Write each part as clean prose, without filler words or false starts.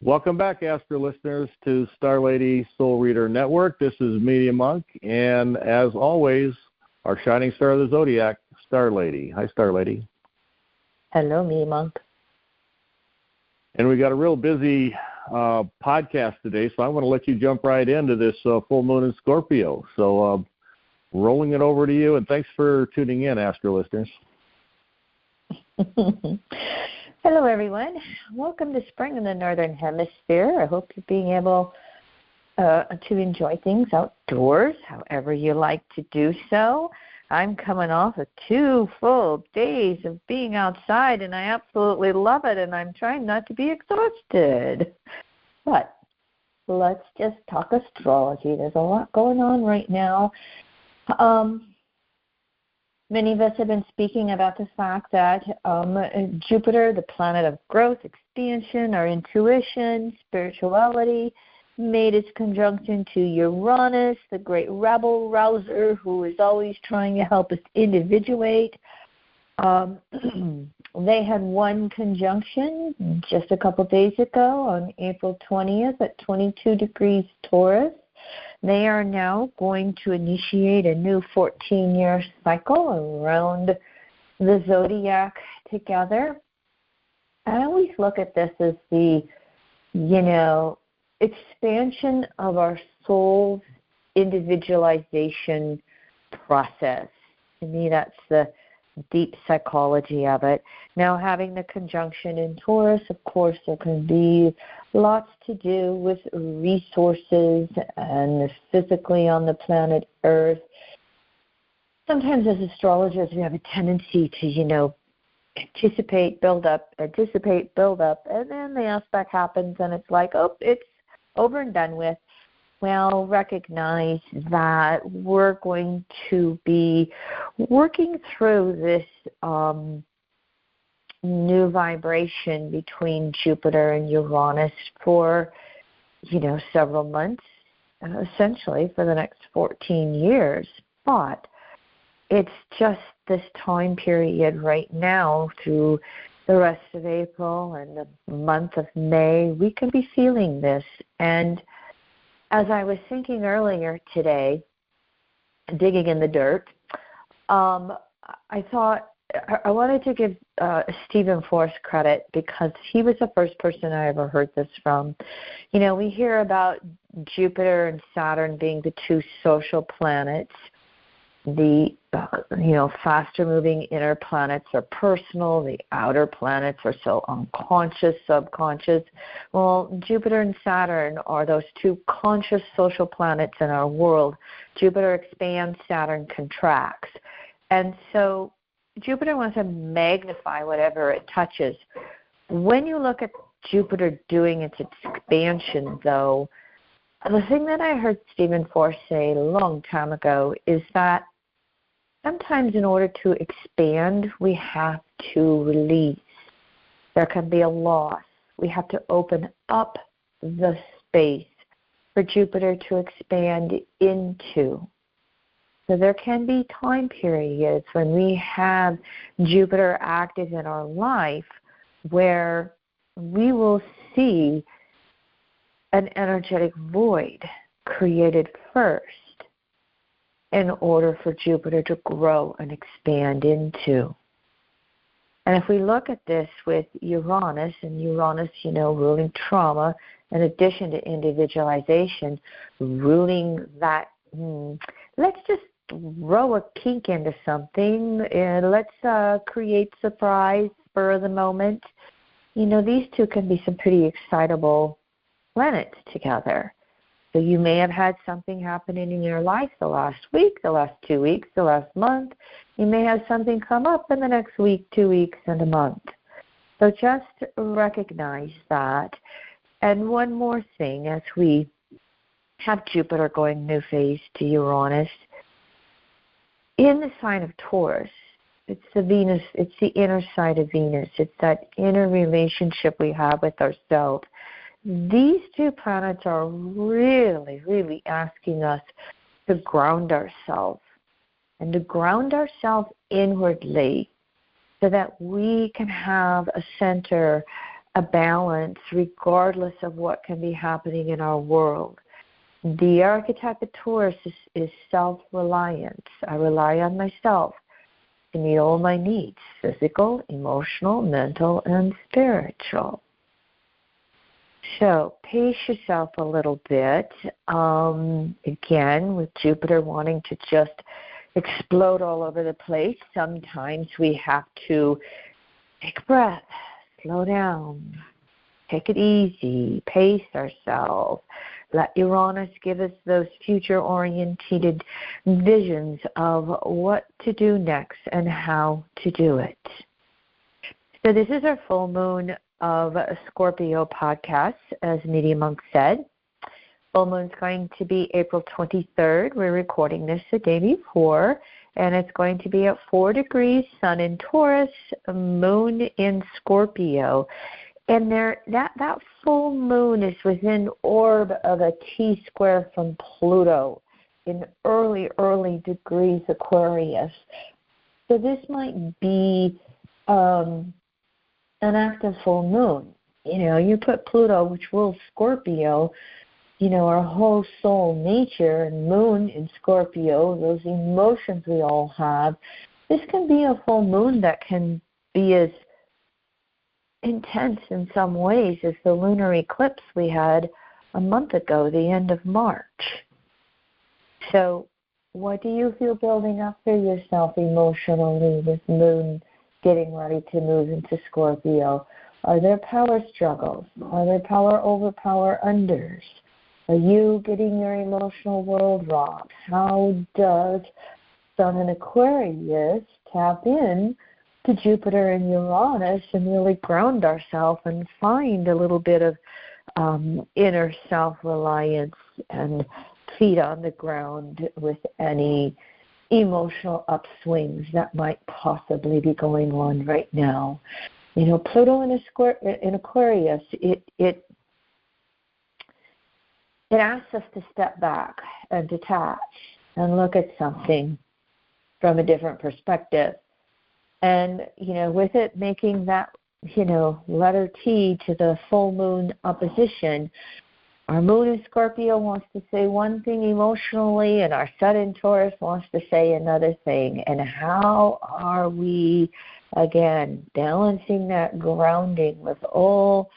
Welcome back, Astro listeners, to Star Lady Soul Reader Network. This is Media Monk, and as always, our shining star of the zodiac, Star Lady. Hi, Star Lady. Hello, Media Monk. And we got a real busy podcast today, so I want to let you jump right into this full moon in Scorpio. So rolling it over to you, and thanks for tuning in, Astro listeners. Hello, everyone. Welcome to spring in the Northern Hemisphere. I hope you're being able to enjoy things outdoors, however you like to do so. I'm coming off of 2 full days of being outside, and I absolutely love it, and I'm trying not to be exhausted. But let's just talk astrology. There's a lot going on right now. Many of us have been speaking about the fact that Jupiter, the planet of growth, expansion, our intuition, spirituality, made its conjunction to Uranus, the great rebel rouser who is always trying to help us individuate. They had one conjunction just a couple days ago on April 20th at 22 degrees Taurus. They are now going to initiate a new 14-year cycle around the zodiac together. I always look at this as the, expansion of our soul's individualization process. To me, that's the deep psychology of it. Now, having the conjunction in Taurus, of course, there can be lots to do with resources and physically on the planet Earth. Sometimes as astrologers, we have a tendency to, anticipate, build up, and then the aspect happens and it's like, oh, it's over and done with. Well, recognize that we're going to be working through this new vibration between Jupiter and Uranus for, several months, essentially for the next 14 years. But it's just this time period right now through the rest of April and the month of May, we can be feeling this. And as I was thinking earlier today, digging in the dirt, I thought I wanted to give Stephen Forrest credit because he was the first person I ever heard this from. We hear about Jupiter and Saturn being the 2 social planets. The, faster-moving inner planets are personal. The outer planets are so unconscious, subconscious. Well, Jupiter and Saturn are those 2 conscious social planets in our world. Jupiter expands, Saturn contracts. And so Jupiter wants to magnify whatever it touches. When you look at Jupiter doing its expansion, though, the thing that I heard Stephen Forrest say a long time ago is that sometimes in order to expand, we have to release. There can be a loss. We have to open up the space for Jupiter to expand into. So there can be time periods when we have Jupiter active in our life where we will see an energetic void created first in order for Jupiter to grow and expand into. And if we look at this with Uranus, and Uranus, ruling trauma, in addition to individualization, ruling that, let's just throw a kink into something, and let's create surprise, spur of the moment. These 2 can be some pretty excitable planets together. So you may have had something happening in your life the last week, the last 2 weeks, the last month. You may have something come up in the next week, 2 weeks, and a month. So just recognize that. And one more thing, as we have Jupiter going new phase to Uranus, in the sign of Taurus, it's the Venus, it's the inner side of Venus. It's that inner relationship we have with ourselves. These 2 planets are really, really asking us to ground ourselves and to ground ourselves inwardly so that we can have a center a balance regardless of what can be happening in our world. The archetype of Taurus is self-reliance. I rely on myself to meet all my needs, physical, emotional, mental, and spiritual. So pace yourself a little bit. Again, with Jupiter wanting to just explode all over the place, sometimes we have to take a breath, slow down, take it easy, pace ourselves. Let Uranus give us those future-oriented visions of what to do next and how to do it. So this is our full moon of Scorpio podcast, as Media Monk said. Full moon's going to be April 23rd. We're recording this the day before, and it's going to be at 4 degrees, sun in Taurus, moon in Scorpio. And that full moon is within orb of a T-square from Pluto in early degrees Aquarius. So this might be an active full moon. You put Pluto, which rules Scorpio, our whole soul nature, and moon in Scorpio, those emotions we all have. This can be a full moon that can be as intense in some ways as the lunar eclipse we had a month ago, the end of March. So what do you feel building up for yourself emotionally with moon getting ready to move into Scorpio? Are there power struggles? Are there power over power unders? Are you getting your emotional world rocked? How does Sun in Aquarius tap in to Jupiter and Uranus and really ground ourselves and find a little bit of inner self-reliance and feet on the ground with any emotional upswings that might possibly be going on right now? Pluto in Aquarius, it asks us to step back and detach and look at something from a different perspective. And, with it making that, letter T to the full moon opposition, our moon in Scorpio wants to say one thing emotionally, and our sun in Taurus wants to say another thing. And how are we, again, balancing that grounding with all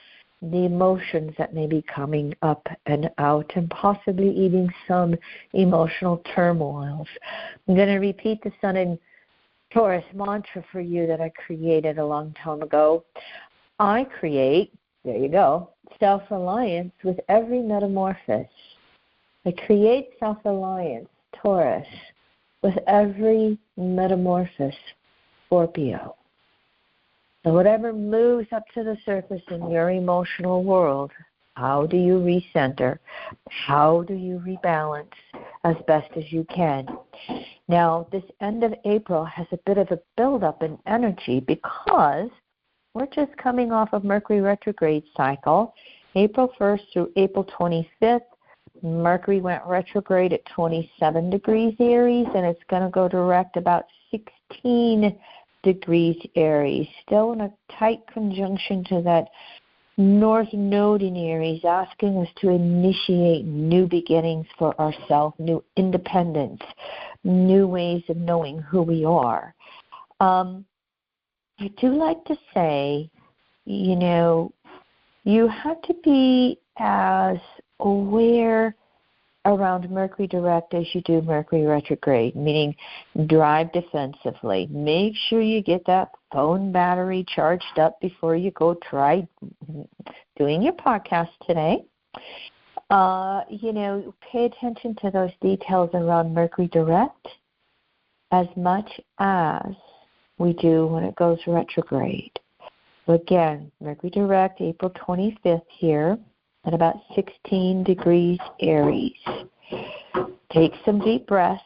the emotions that may be coming up and out, and possibly even some emotional turmoils? I'm going to repeat the sun in Taurus mantra for you that I created a long time ago. I create, there you go, self-reliance with every metamorphosis. I create self-reliance, Taurus, with every metamorphosis, Scorpio. So whatever moves up to the surface in your emotional world, how do you recenter? How do you rebalance as best as you can? Now, this end of April has a bit of a buildup in energy because we're just coming off of Mercury retrograde cycle. April 1st through April 25th, Mercury went retrograde at 27 degrees Aries, and it's going to go direct about 16 degrees Aries, still in a tight conjunction to that North Node in Aries, asking us to initiate new beginnings for ourselves, new independence, new ways of knowing who we are. I do like to say, you have to be as aware around Mercury direct as you do Mercury retrograde, meaning drive defensively. Make sure you get that phone battery charged up before you go try doing your podcast today. Pay attention to those details around Mercury direct as much as we do when it goes retrograde. So again, Mercury direct, April 25th here, at about 16 degrees Aries. Take some deep breaths.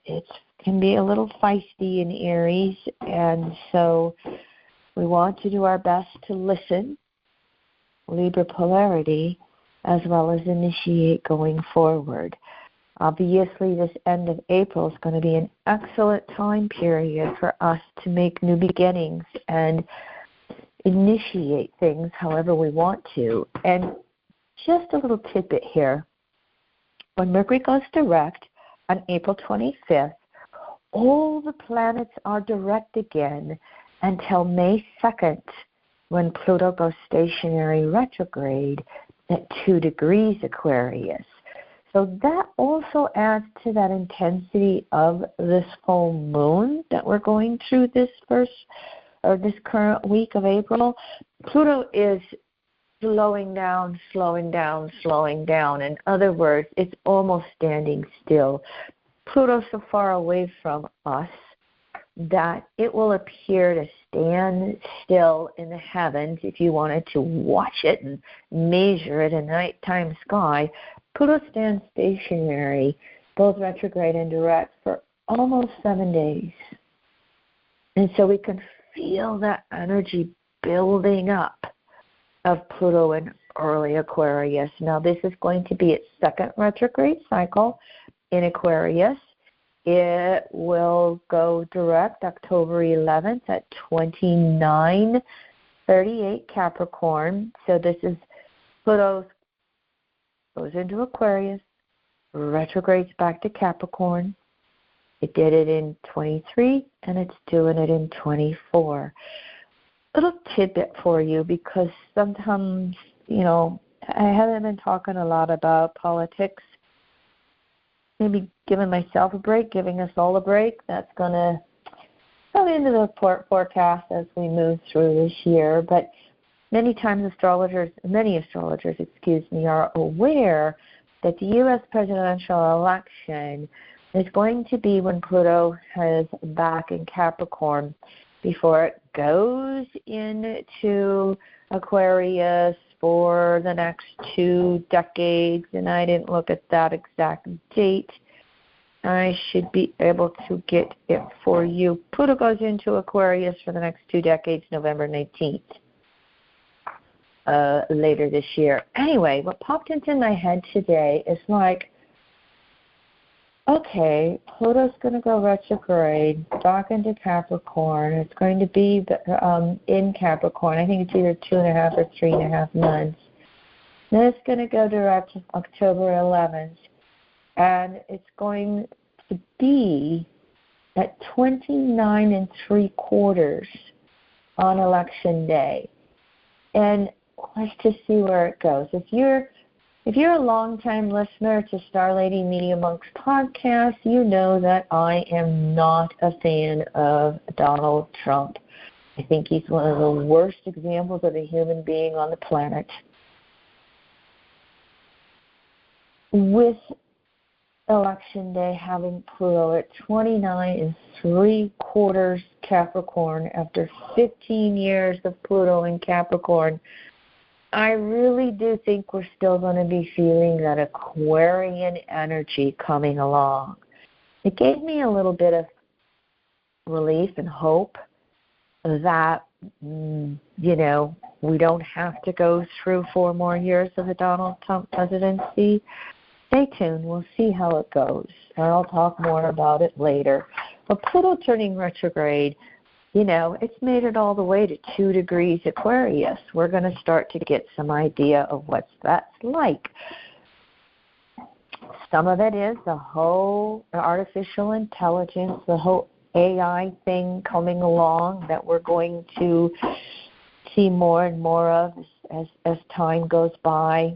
It can be a little feisty in Aries, and so we want to do our best to listen, Libra polarity, as well as initiate going forward. Obviously, this end of April is going to be an excellent time period for us to make new beginnings and initiate things however we want to. And just a little tidbit here. When Mercury goes direct on April 25th, all the planets are direct again until May 2nd, when Pluto goes stationary retrograde at 2 degrees Aquarius. So that also adds to that intensity of this full moon that we're going through this current week of April. Pluto is slowing down. In other words, it's almost standing still. Pluto's so far away from us that it will appear to stand still in the heavens. If you wanted to watch it and measure it in the nighttime sky, Pluto stands stationary, both retrograde and direct, for almost 7 days. And so we can feel that energy building up of Pluto in early Aquarius. Now, this is going to be its second retrograde cycle in Aquarius. It will go direct October 11th at 29:38 Capricorn. So this is Pluto goes into Aquarius, retrogrades back to Capricorn. It did it in 23, and it's doing it in 24. Little tidbit for you, because sometimes, I haven't been talking a lot about politics. Maybe giving myself a break, giving us all a break. That's going to come into the forecast as we move through this year. But many astrologers, are aware that the U.S. presidential election is going to be when Pluto is back in Capricorn before it goes into Aquarius for the next 2 decades. And I didn't look at that exact date. I should be able to get it for you. Pluto goes into Aquarius for the next 2 decades, November 19th. Later this year. Anyway, what popped into my head today is like, okay, Pluto's going to go retrograde back into Capricorn. It's going to be in Capricorn. I think it's either 2.5 or 3.5 months. Then it's going to go direct October 11th, and it's going to be at 29 3/4 on Election Day. And let's just see where it goes. If you're a long-time listener to Star Lady Media Monks podcast, you know that I am not a fan of Donald Trump. I think he's one of the worst examples of a human being on the planet. With Election Day having Pluto at 29 3/4 Capricorn after 15 years of Pluto in Capricorn, I really do think we're still going to be feeling that Aquarian energy coming along. It gave me a little bit of relief and hope that, we don't have to go through 4 more years of the Donald Trump presidency. Stay tuned. We'll see how it goes. And I'll talk more about it later. But Pluto turning retrograde, it's made it all the way to 2 degrees Aquarius. We're going to start to get some idea of what that's like. Some of it is the whole artificial intelligence, the whole AI thing coming along that we're going to see more and more of as time goes by.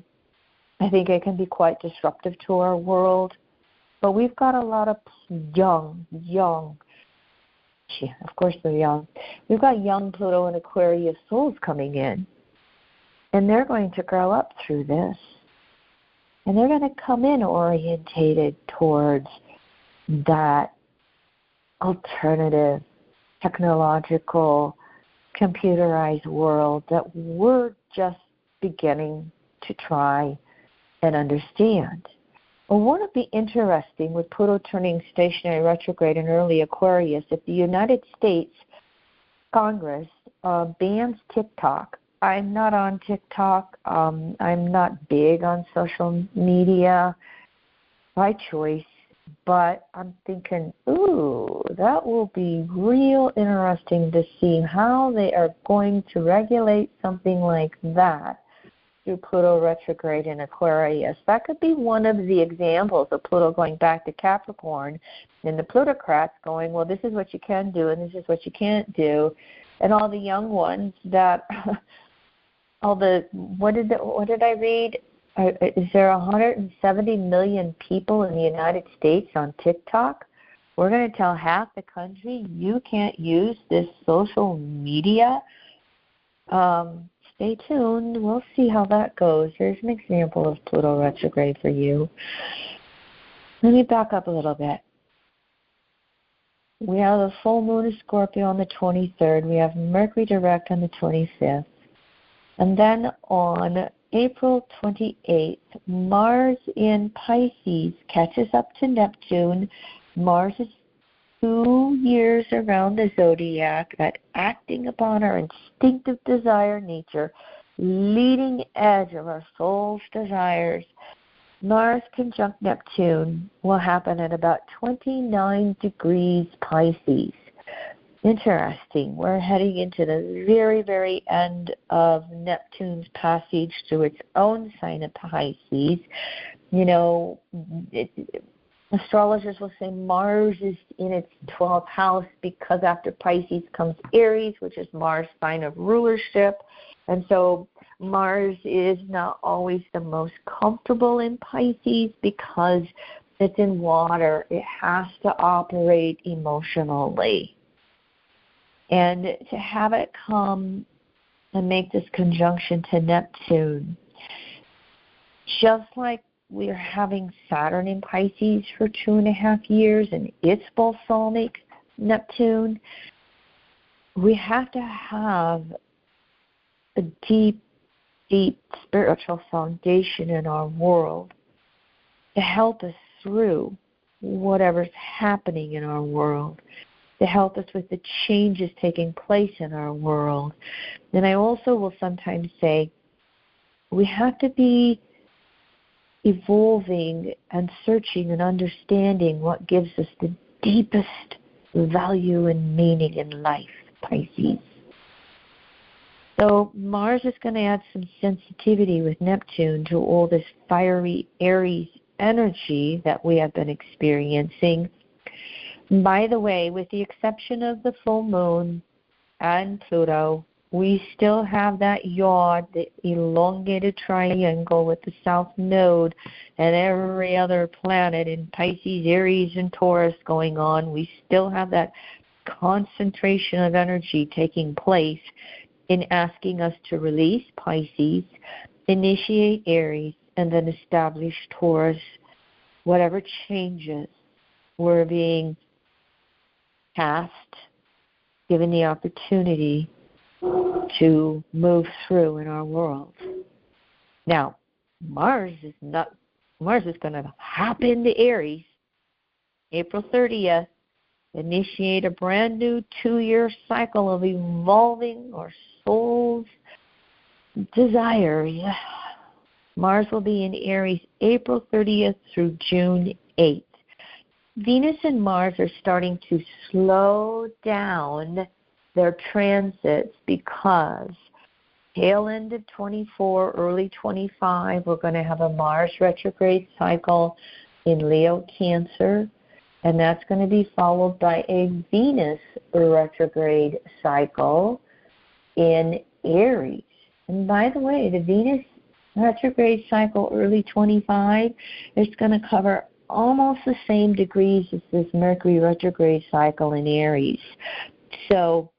I think it can be quite disruptive to our world. But we've got a lot of young, of course they're young. We've got young Pluto and Aquarius souls coming in. And they're going to grow up through this. And they're going to come in orientated towards that alternative, technological, computerized world that we're just beginning to try and understand. Well, won't it be interesting with Pluto turning stationary retrograde in early Aquarius if the United States Congress bans TikTok? I'm not on TikTok. I'm not big on social media by choice, But I'm thinking, ooh, that will be real interesting to see how they are going to regulate something like that through Pluto retrograde in Aquarius. That could be one of the examples of Pluto going back to Capricorn and the Plutocrats going, well, this is what you can do and this is what you can't do. And all the young ones that, what did I read? Is there 170 million people in the United States on TikTok? We're going to tell half the country you can't use this social media. Stay tuned. We'll see how that goes. Here's an example of Pluto retrograde for you. Let me back up a little bit. We have the full moon of Scorpio on the 23rd. We have Mercury direct on the 25th. And then on April 28th, Mars in Pisces catches up to Neptune. Mars is 2 years around the zodiac, that acting upon our instinctive desire nature, leading edge of our soul's desires. Mars conjunct Neptune will happen at about 29 degrees Pisces. Interesting. We're heading into the very, very end of Neptune's passage through its own sign of Pisces. You know, astrologers will say Mars is in its 12th house because after Pisces comes Aries, which is Mars' sign of rulership. And so Mars is not always the most comfortable in Pisces because it's in water. It has to operate emotionally. And to have it come and make this conjunction to Neptune, just like we're having Saturn in Pisces for 2.5 years and its balsamic Neptune, we have to have a deep, deep spiritual foundation in our world to help us through whatever's happening in our world, to help us with the changes taking place in our world. And I also will sometimes say we have to be evolving and searching and understanding what gives us the deepest value and meaning in life, Pisces. So Mars is going to add some sensitivity with Neptune to all this fiery Aries energy that we have been experiencing. By the way, with the exception of the full moon and Pluto, we still have that yod, the elongated triangle with the south node and every other planet in Pisces, Aries, and Taurus going on. We still have that concentration of energy taking place in asking us to release Pisces, initiate Aries, and then establish Taurus. Whatever changes we're being tasked, given the opportunity to move through in our world. Now, Mars is going to hop into Aries April 30th, initiate a brand new 2-year cycle of evolving our soul's desires. Mars will be in Aries April 30th through June 8th. Venus and Mars are starting to slow down their transits because tail end of 24, early 25, we're going to have a Mars retrograde cycle in Leo Cancer, and that's going to be followed by a Venus retrograde cycle in Aries. And by the way, the Venus retrograde cycle early 25 is going to cover almost the same degrees as this Mercury retrograde cycle in Aries. So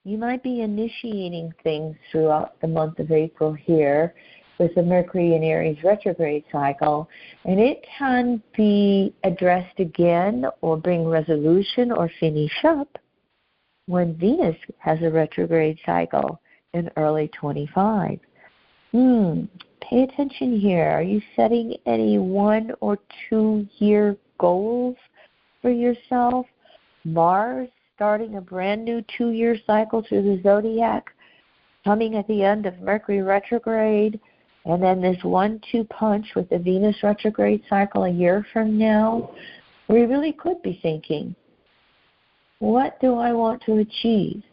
you might be initiating things throughout the month of April here with the Mercury and Aries retrograde cycle, and it can be addressed again or bring resolution or finish up when Venus has a retrograde cycle in early 25. Pay attention here. Are you setting any 1 or 2 year goals for yourself? Mars starting a brand new 2-year cycle through the zodiac, coming at the end of Mercury retrograde, and then this 1-2 punch with the Venus retrograde cycle a year from now. we really could be thinking, what do I want to achieve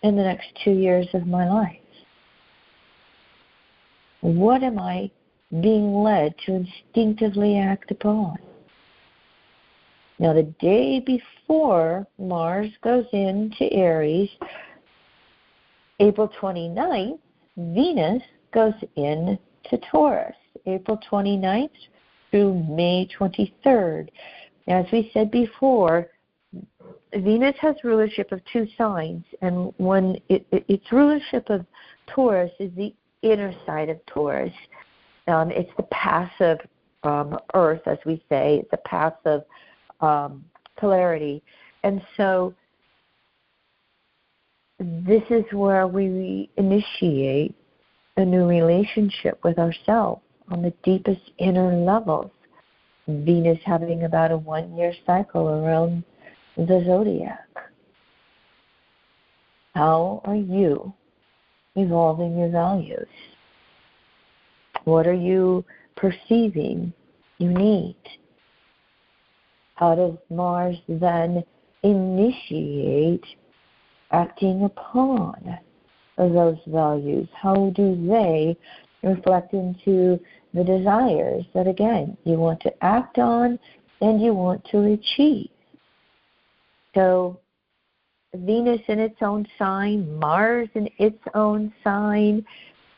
in the next 2 years of my life? What am I being led to instinctively act upon? Now, the day before Mars goes into Aries, April 29th, Venus goes into Taurus, April 29th through May 23rd. As we said before, Venus has rulership of 2 signs, and when its rulership of Taurus is the inner side of Taurus. It's the passive earth, as we say. It's a passive polarity. And so this is where we initiate a new relationship with ourselves on the deepest inner levels. Venus having about a 1-year cycle around the zodiac. How are you evolving your values? What are you perceiving you need? How does Mars then initiate acting upon those values? How do they reflect into the desires that, again, you want to act on and you want to achieve? So Venus in its own sign, Mars in its own sign.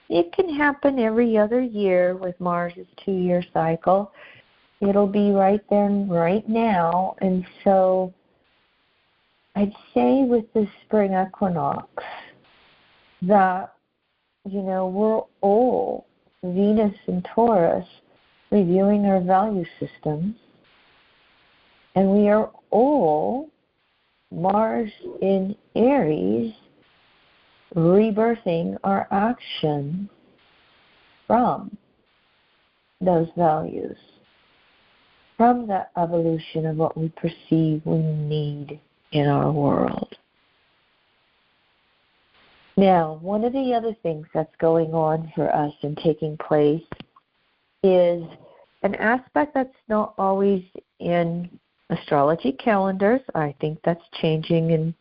It can happen every other year with Mars's 2-year cycle. It'll be right there right now. And so I'd say with the spring equinox that, we're all, Venus and Taurus, reviewing our value systems. And we are all, Mars in Aries, rebirthing our action from those values, from the evolution of what we perceive we need in our world. Now, one of the other things that's going on for us and taking place is an aspect that's not always in astrology calendars. I think that's changing in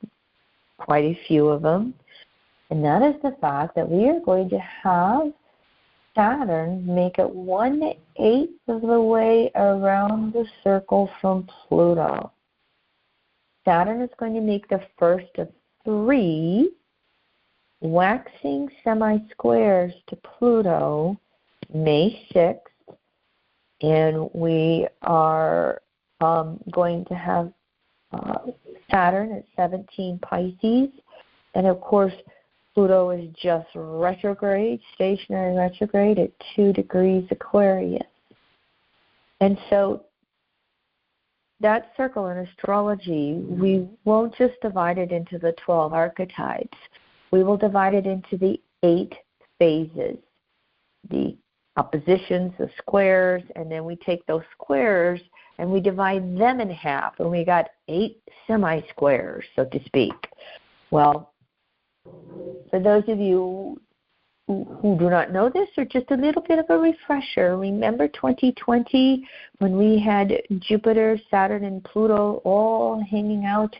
quite a few of them. And that is the fact that we are going to have Saturn make it 1/8 of the way around the circle from Pluto. Saturn is going to make the first of 3 waxing semi-squares to Pluto May 6th. And we are going to have Saturn at 17 Pisces. And, of course, Pluto is just retrograde, stationary retrograde at 2 degrees Aquarius. And so that circle in astrology, we won't just divide it into the 12 archetypes. We will divide it into the 8 phases, the oppositions, the squares, and then we take those squares and we divide them in half, and we got 8 semi-squares, so to speak. Well, for those of you who do not know this, or just a little bit of a refresher, remember 2020 when we had Jupiter, Saturn, and Pluto all hanging out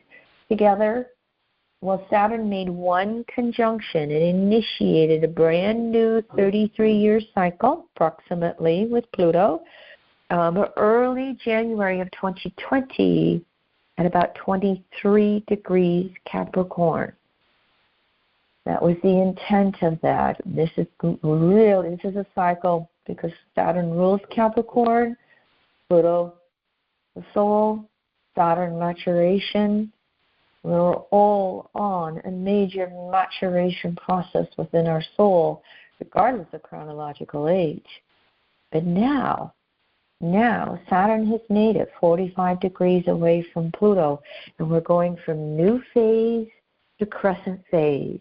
together? Well, Saturn made one conjunction. It initiated a brand new 33-year cycle, approximately, with Pluto, early January of 2020 at about 23 degrees Capricorn. That was the intent of that. This is a cycle because Saturn rules Capricorn, Pluto, the soul, Saturn maturation. We're all on a major maturation process within our soul, regardless of chronological age. But now Saturn has made it 45 degrees away from Pluto, and we're going from new phase to crescent phase.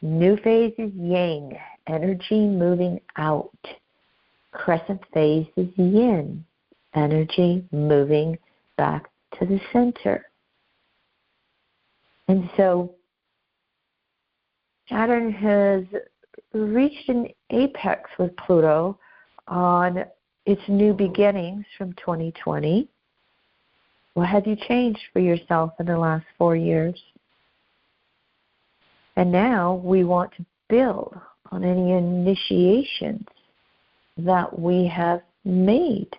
New phase is yang, energy moving out. Crescent phase is yin, energy moving back to the center. And so Saturn has reached an apex with Pluto on its new beginnings from 2020. What have you changed for yourself in the last 4 years? And now we want to build on any initiations that we have made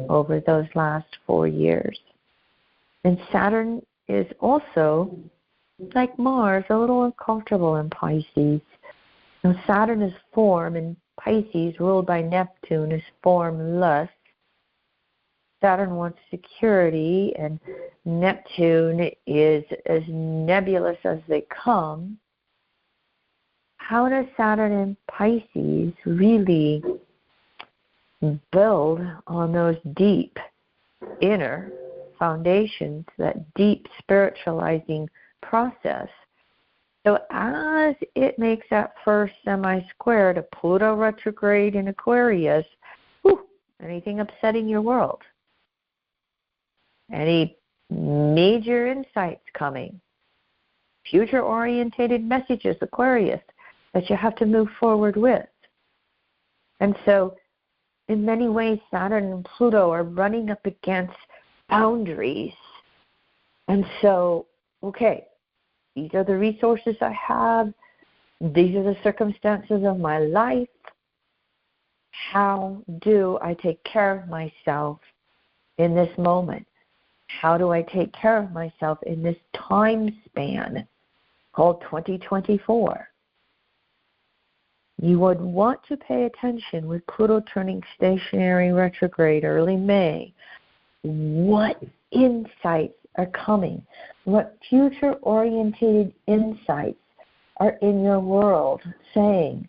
over those last 4 years. And Saturn is also, like Mars, a little uncomfortable in Pisces. Now, Saturn is form, and Pisces, ruled by Neptune, is formless. Saturn wants security, and Neptune is as nebulous as they come. How does Saturn in Pisces really build on those deep inner foundations, that deep spiritualizing process? So as it makes that first semi-square to Pluto retrograde in Aquarius, anything upsetting your world? Any major insights coming? Future-orientated messages, Aquarius, that you have to move forward with. And so, in many ways, Saturn and Pluto are running up against boundaries. And so, okay, these are the resources I have. These are the circumstances of my life. How do I take care of myself in this moment? How do I take care of myself in this time span called 2024? You would want to pay attention with Pluto turning stationary retrograde early May. What insights are coming? What future-orientated insights are in your world saying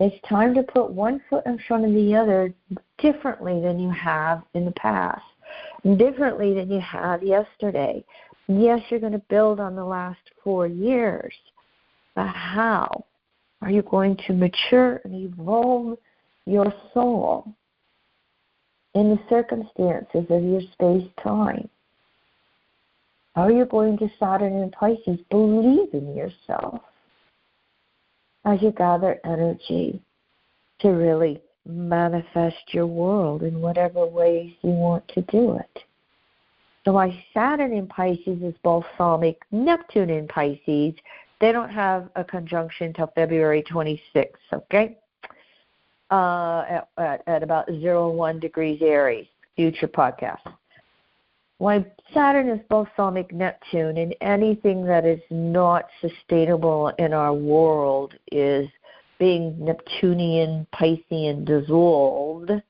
it's time to put one foot in front of the other differently than you have in the past, differently than you had yesterday? Yes, you're going to build on the last 4 years, but how are you going to mature and evolve your soul in the circumstances of your space-time? How are you going to, Saturn and Pisces, believe in yourself as you gather energy to really manifest your world in whatever ways you want to do it? So while Saturn in Pisces is balsamic, Neptune in Pisces, they don't have a conjunction till February 26th, okay? At about 0-1 degrees Aries, future podcast. Why Saturn is balsamic Neptune, and anything that is not sustainable in our world is being Neptunian, Piscean dissolved. At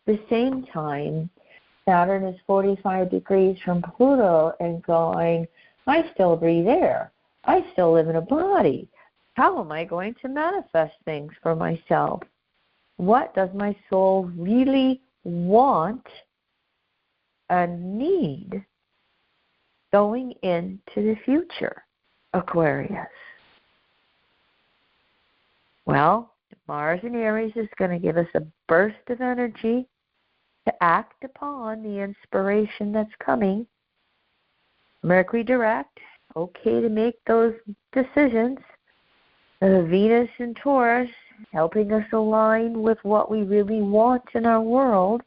the same time, Saturn is 45 degrees from Pluto and going, I still breathe air. I still live in a body. How am I going to manifest things for myself? What does my soul really want and need going into the future, Aquarius? Well, Mars in Aries is going to give us a burst of energy to act upon the inspiration that's coming. Mercury direct, okay to make those decisions. Venus in Taurus, helping us align with what we really want in our world.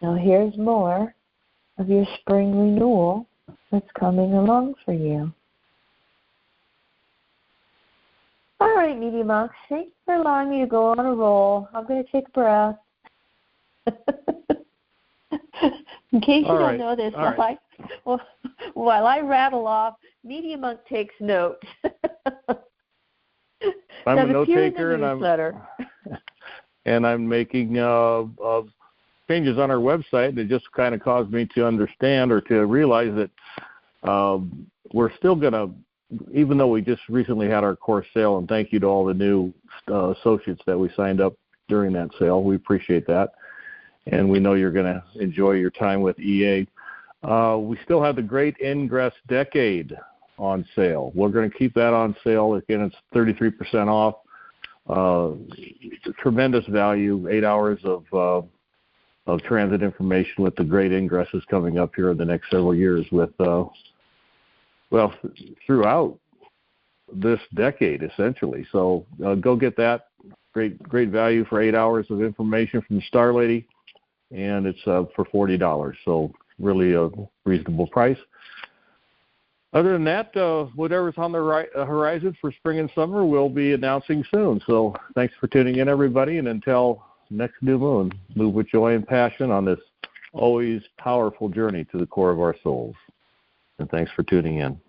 Now here's more of your spring renewal that's coming along for you. All right, medium monks, thanks for allowing me to go on a roll. I'm going to take a breath. In case you don't know this, while I rattle off, medium monk takes note. I'm a note taker, and I'm making changes on our website that just kind of caused me to understand or to realize that we're still going to, even though we just recently had our course sale, and thank you to all the new associates that we signed up during that sale. We appreciate that. And we know you're going to enjoy your time with EA. We still have the Great Ingress Decade on sale. We're going to keep that on sale. Again, it's 33% off. Tremendous value, 8 hours of transit information with the Great Ingresses coming up here in the next several years with, throughout this decade, essentially. So go get that. Great value for 8 hours of information from Star Lady. And it's for $40. So really a reasonable price. Other than that, whatever's on the horizon for spring and summer, we'll be announcing soon. So thanks for tuning in, everybody. And until next new moon, move with joy and passion on this always powerful journey to the core of our souls. And thanks for tuning in.